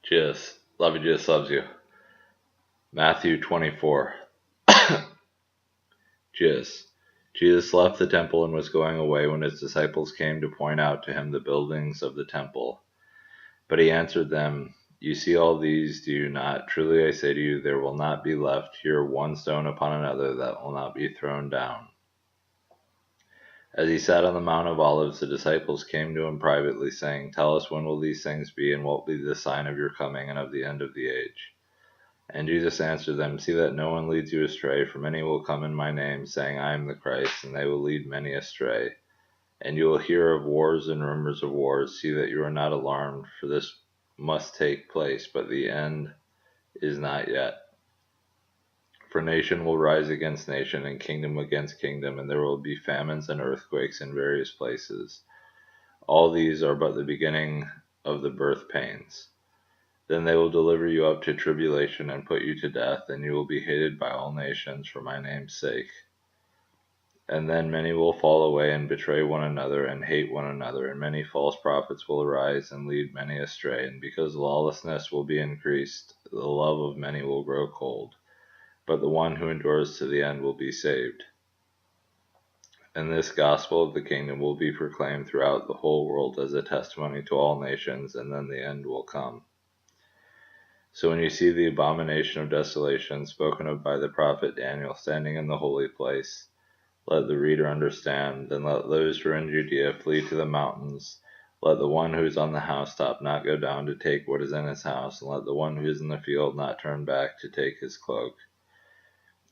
Jesus, love you, Jesus loves you. Matthew 24. Jesus. Jesus left the temple and was going away when his disciples came to point out to him the buildings of the temple. But he answered them, You see all these, do you not? Truly I say to you, there will not be left here one stone upon another that will not be thrown down. As he sat on the Mount of Olives, the disciples came to him privately, saying, Tell us, when will these things be, and what will be the sign of your coming and of the end of the age? And Jesus answered them, See that no one leads you astray, for many will come in my name, saying, I am the Christ, and they will lead many astray. And you will hear of wars and rumors of wars. See that you are not alarmed, for this must take place, but the end is not yet. For nation will rise against nation, and kingdom against kingdom, and there will be famines and earthquakes in various places. All these are but the beginning of the birth pains. Then they will deliver you up to tribulation and put you to death, and you will be hated by all nations for my name's sake. And then many will fall away and betray one another and hate one another, and many false prophets will arise and lead many astray. And because lawlessness will be increased, the love of many will grow cold. But the one who endures to the end will be saved. And this gospel of the kingdom will be proclaimed throughout the whole world as a testimony to all nations, and then the end will come. So when you see the abomination of desolation spoken of by the prophet Daniel standing in the holy place, let the reader understand. Then let those who are in Judea flee to the mountains. Let the one who is on the housetop not go down to take what is in his house, and let the one who is in the field not turn back to take his cloak.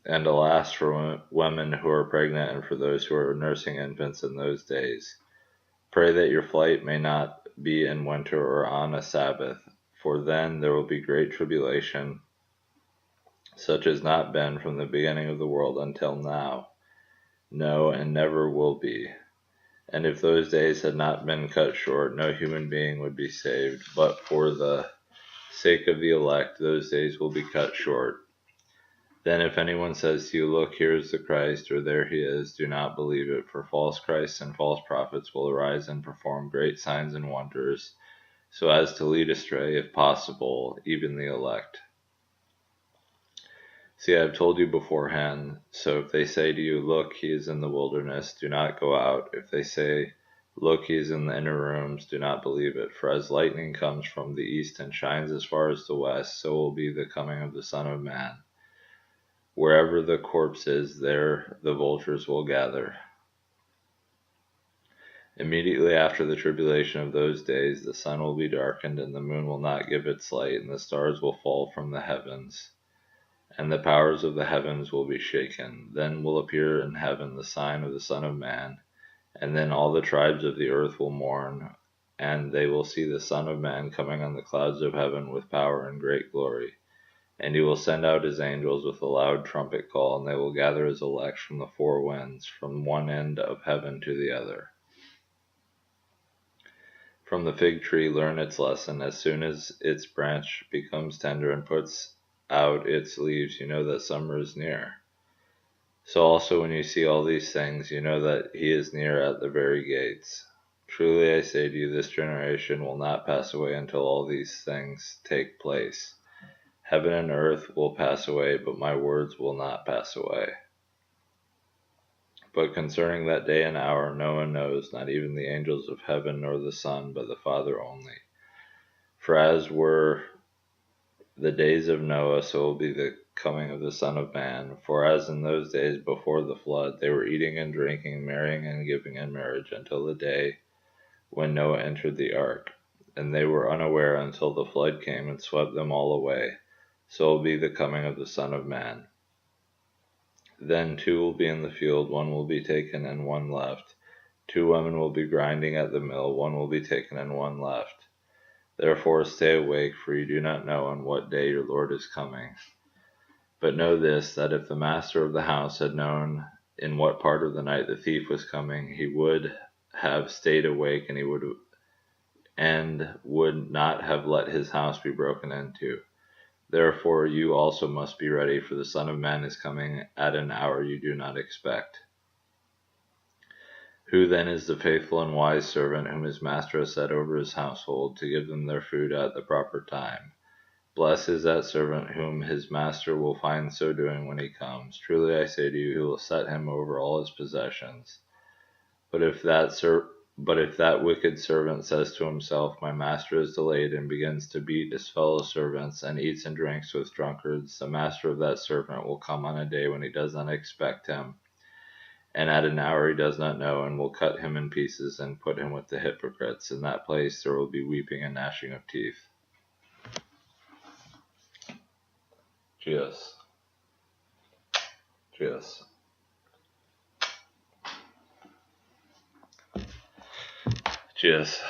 And alas for women who are pregnant and for those who are nursing infants in those days. Pray that your flight may not be in winter or on a Sabbath, for then there will be great tribulation, such as not been from the beginning of the world until now. No, and never will be. And if those days had not been cut short, no human being would be saved. But for the sake of the elect, those days will be cut short. Then if anyone says to you, Look, here is the Christ, or there he is, do not believe it, for false Christs and false prophets will arise and perform great signs and wonders, so as to lead astray, if possible, even the elect. See, I have told you beforehand. So if they say to you, Look, he is in the wilderness, do not go out. If they say, Look, he is in the inner rooms, do not believe it. For as lightning comes from the east and shines as far as the west, so will be the coming of the Son of Man. Wherever the corpse is, there the vultures will gather. Immediately after the tribulation of those days, the sun will be darkened, and the moon will not give its light, and the stars will fall from the heavens, and the powers of the heavens will be shaken. Then will appear in heaven the sign of the Son of Man, and then all the tribes of the earth will mourn, and they will see the Son of Man coming on the clouds of heaven with power and great glory. And he will send out his angels with a loud trumpet call, and they will gather his elect from the four winds, from one end of heaven to the other. From the fig tree learn its lesson. As soon as its branch becomes tender and puts out its leaves, you know that summer is near. So also when you see all these things, you know that he is near at the very gates. Truly I say to you, this generation will not pass away until all these things take place. Heaven and earth will pass away, but my words will not pass away. But concerning that day and hour no one knows, not even the angels of heaven nor the Son, but the Father only. For as were the days of Noah, so will be the coming of the Son of Man. For as in those days before the flood, they were eating and drinking, marrying and giving in marriage, until the day when Noah entered the ark. And they were unaware until the flood came and swept them all away. So will be the coming of the Son of Man. Then two will be in the field, one will be taken and one left. Two women will be grinding at the mill, one will be taken and one left. Therefore stay awake, for you do not know on what day your Lord is coming. But know this, that if the master of the house had known in what part of the night the thief was coming, he would have stayed awake, and would not have let his house be broken into. Therefore you also must be ready, for the Son of Man is coming at an hour you do not expect. Who then is the faithful and wise servant whom his master has set over his household to give them their food at the proper time? Blessed is that servant whom his master will find so doing when he comes. Truly I say to you, he will set him over all his possessions. But if that wicked servant says to himself, my master is delayed, and begins to beat his fellow servants, and eats and drinks with drunkards, the master of that servant will come on a day when he does not expect him, and at an hour he does not know, and will cut him in pieces and put him with the hypocrites. In that place there will be weeping and gnashing of teeth. Jesus. Jesus. Jesus.